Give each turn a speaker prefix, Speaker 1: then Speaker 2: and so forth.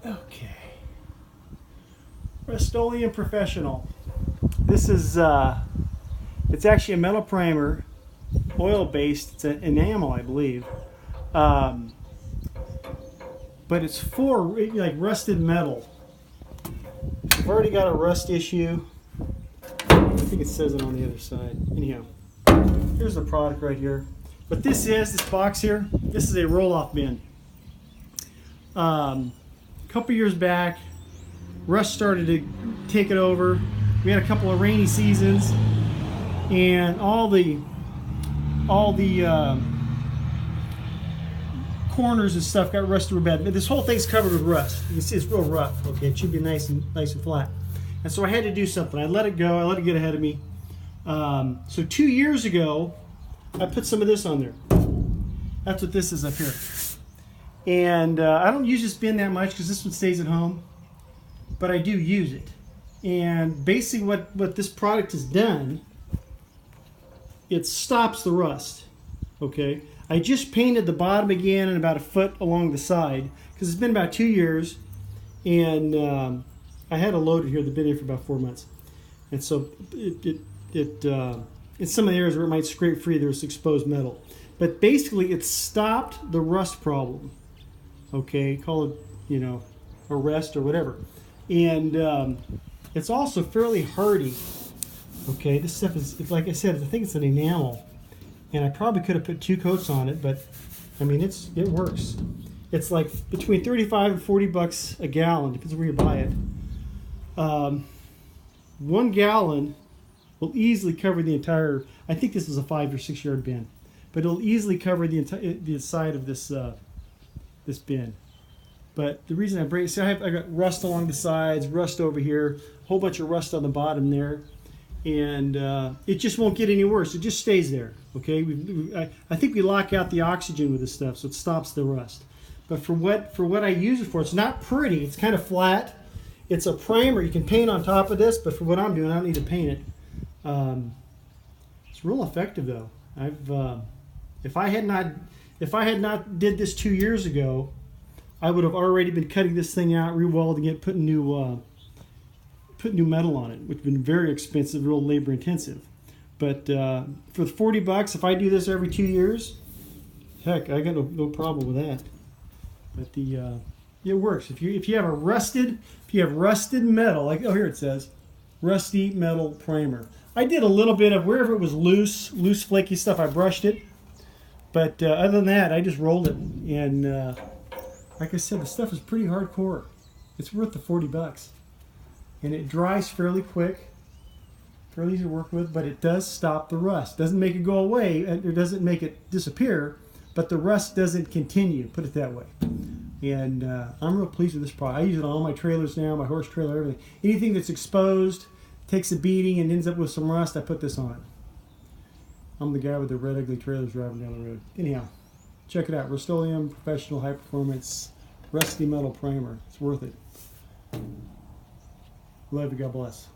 Speaker 1: Okay. Rustoleum Professional. This is, it's actually a metal primer, oil-based. It's an enamel, I believe. But it's for like rusted metal. I've already got a rust issue. I think it says it on the other side. Anyhow, here's the product right here. What this is, this box here, this is a roll-off bin. A couple years back, rust started to take it over. We had a couple of rainy seasons, and all the corners and stuff got rusted real bad. This whole thing's covered with rust. You can see it's real rough. Okay, it should be nice and flat. And so I had to do something. I let it go. I let it get ahead of me. So 2 years ago, I put some of this on there. That's what this is up here. And I don't use this bin that much because this one stays at home, but I do use it. And basically what this product has done, it stops the rust. Okay, I just painted the bottom again and about a foot along the side because it's been about 2 years, and I had it loaded here. They've been here for about 4 months, and so in some of the areas where it might scrape free, there's exposed metal. But basically, it stopped the rust problem. Okay, call it, you know, a rest or whatever. And it's also fairly hardy. Okay, this stuff is, like I said, I think it's an enamel. And I probably could have put 2 coats on it, but I mean, it works. It's like between 35 and 40 bucks a gallon, depends on where you buy it. 1 gallon will easily cover the entire, I think this is a 5 or 6 yard bin, but it'll easily cover the side of this this bin. But the reason I bring it, see, I got rust along the sides, rust over here, a whole bunch of rust on the bottom there, and it just won't get any worse. It just stays there. Okay, I think we lock out the oxygen with this stuff, so it stops the rust. But for what I use it for, it's not pretty. It's kind of flat. It's a primer. You can paint on top of this, but for what I'm doing, I don't need to paint it. It's real effective though. If I had not did this 2 years ago, I would have already been cutting this thing out, rewelding it, putting new metal on it, which has been very expensive, real labor intensive. But for 40 bucks, if I do this every 2 years, heck, I got no problem with that. But it works. If you have rusted metal, like, oh, here it says, rusty metal primer. I did a little bit of wherever it was loose flaky stuff, I brushed it. But other than that, I just rolled it. And like I said, the stuff is pretty hardcore. It's worth the 40 bucks. And it dries fairly quick, fairly easy to work with, but it does stop the rust. Doesn't make it go away, or doesn't make it disappear, but the rust doesn't continue, put it that way. And I'm real pleased with this product. I use it on all my trailers now, my horse trailer, everything. Anything that's exposed, takes a beating, and ends up with some rust, I put this on. I'm the guy with the red ugly trailers driving down the road. Anyhow, check it out. Rustoleum Professional High Performance Rusty Metal Primer. It's worth it. Love you. God bless.